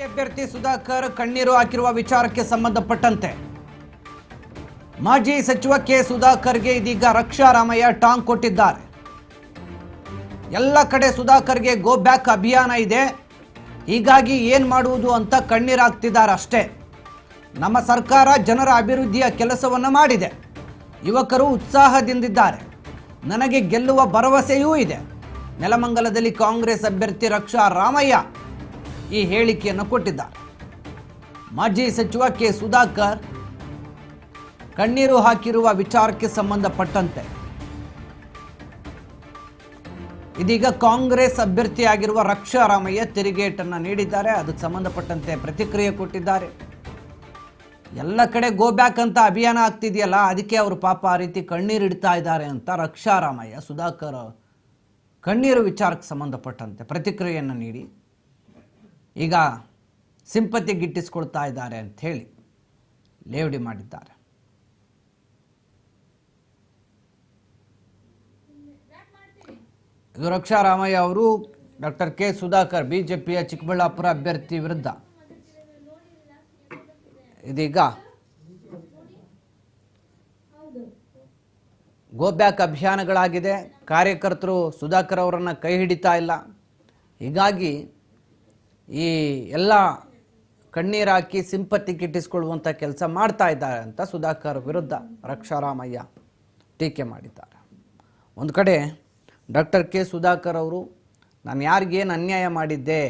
ಅಭ್ಯರ್ಥಿ ಸುಧಾಕರ್ ಕಣ್ಣೀರು ಹಾಕಿರುವ ವಿಚಾರಕ್ಕೆ ಸಂಬಂಧಪಟ್ಟಂತೆ ಮಾಜಿ ಸಚಿವ ಕೆ ಸುಧಾಕರ್ಗೆ ಇದೀಗ ರಕ್ಷಾ ರಾಮಯ್ಯ ಟಾಂಗ್ ಕೊಟ್ಟಿದ್ದಾರೆ. ಎಲ್ಲ ಕಡೆ ಸುಧಾಕರ್ಗೆ ಗೋ ಬ್ಯಾಕ್ ಅಭಿಯಾನ ಇದೆ, ಹೀಗಾಗಿ ಏನು ಮಾಡುವುದು ಅಂತ ಕಣ್ಣೀರಾಗ್ತಿದ್ದಾರೆ ಅಷ್ಟೇ. ನಮ್ಮ ಸರ್ಕಾರ ಜನರ ಅಭಿವೃದ್ಧಿಯ ಕೆಲಸವನ್ನು ಮಾಡಿದೆ, ಯುವಕರು ಉತ್ಸಾಹದಿಂದಿದ್ದಾರೆ, ನನಗೆ ಗೆಲ್ಲುವ ಭರವಸೆಯೂ ಇದೆ. ನೆಲಮಂಗಲದಲ್ಲಿ ಕಾಂಗ್ರೆಸ್ ಅಭ್ಯರ್ಥಿ ರಕ್ಷಾ ರಾಮಯ್ಯ ಈ ಹೇಳಿಕೆಯನ್ನು ಕೊಟ್ಟಿದ್ದಾರೆ. ಮಾಜಿ ಸಚಿವ ಕೆ ಸುಧಾಕರ್ ಕಣ್ಣೀರು ಹಾಕಿರುವ ವಿಚಾರಕ್ಕೆ ಸಂಬಂಧಪಟ್ಟಂತೆ ಇದೀಗ ಕಾಂಗ್ರೆಸ್ ಅಭ್ಯರ್ಥಿಯಾಗಿರುವ ರಕ್ಷಾ ರಾಮಯ್ಯ ತಿರುಗೇಟನ್ನು ನೀಡಿದ್ದಾರೆ. ಅದಕ್ಕೆ ಸಂಬಂಧಪಟ್ಟಂತೆ ಪ್ರತಿಕ್ರಿಯೆ ಕೊಟ್ಟಿದ್ದಾರೆ. ಎಲ್ಲ ಕಡೆ ಗೋ ಬ್ಯಾಕ್ ಅಂತ ಅಭಿಯಾನ ಆಗ್ತಿದೆಯಲ್ಲ, ಅದಕ್ಕೆ ಅವರು ಪಾಪ ಆ ರೀತಿ ಕಣ್ಣೀರು ಇಡ್ತಾ ಇದ್ದಾರೆ ಅಂತ ರಕ್ಷಾ ರಾಮಯ್ಯ ಸುಧಾಕರ್ ಕಣ್ಣೀರು ವಿಚಾರಕ್ಕೆ ಸಂಬಂಧಪಟ್ಟಂತೆ ಪ್ರತಿಕ್ರಿಯೆಯನ್ನು ನೀಡಿ ಈಗ ಸಿಂಪತಿ ಗಿಟ್ಟಿಸ್ಕೊಳ್ತಾ ಇದ್ದಾರೆ ಅಂತ ಹೇಳಿ ಲೇವಡಿ ಮಾಡಿದ್ದಾರೆ. ಇದು ರಕ್ಷಾ ರಾಮಯ್ಯ ಅವರು ಡಾಕ್ಟರ್ ಕೆ ಸುಧಾಕರ್ ಬಿಜೆಪಿಯ ಚಿಕ್ಕಬಳ್ಳಾಪುರ ಅಭ್ಯರ್ಥಿ ವಿರುದ್ಧ ಇದೀಗ ಗೋ ಬ್ಯಾಕ್ ಅಭಿಯಾನಗಳಾಗಿದೆ. ಕಾರ್ಯಕರ್ತರು ಸುಧಾಕರ್ ಅವರನ್ನು ಕೈ ಹಿಡಿತಾ ಇಲ್ಲ, ಹೀಗಾಗಿ ಈ ಎಲ್ಲ ಕಣ್ಣೀರಾಕಿ ಸಿಂಪತಿ ಕಿಟ್ಟಿಸ್ಕೊಳ್ಳುವಂಥ ಕೆಲಸ ಮಾಡ್ತಾ ಇದ್ದಾರೆ ಅಂತ ಸುಧಾಕರ್ ವಿರುದ್ಧ ರಕ್ಷಾ ರಾಮಯ್ಯ ಟೀಕೆ ಮಾಡಿದ್ದಾರೆ. ಒಂದು ಕಡೆ ಡಾಕ್ಟರ್ ಕೆ ಸುಧಾಕರ್ ಅವರು ನಾನು ಯಾರಿಗೇನು ಅನ್ಯಾಯ ಮಾಡಿದ್ದೆ,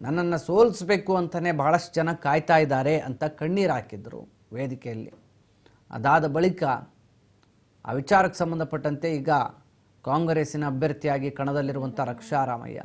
ನನ್ನನ್ನು ಸೋಲಿಸಬೇಕು ಅಂತಲೇ ಭಾಳಷ್ಟು ಜನ ಕಾಯ್ತಾ ಇದ್ದಾರೆ ಅಂತ ಕಣ್ಣೀರು ಹಾಕಿದ್ರು ವೇದಿಕೆಯಲ್ಲಿ. ಅದಾದ ಬಳಿಕ ಆ ವಿಚಾರಕ್ಕೆ ಸಂಬಂಧಪಟ್ಟಂತೆ ಈಗ ಕಾಂಗ್ರೆಸ್ಸಿನ ಅಭ್ಯರ್ಥಿಯಾಗಿ ಕಣದಲ್ಲಿರುವಂಥ ರಕ್ಷಾ ರಾಮಯ್ಯ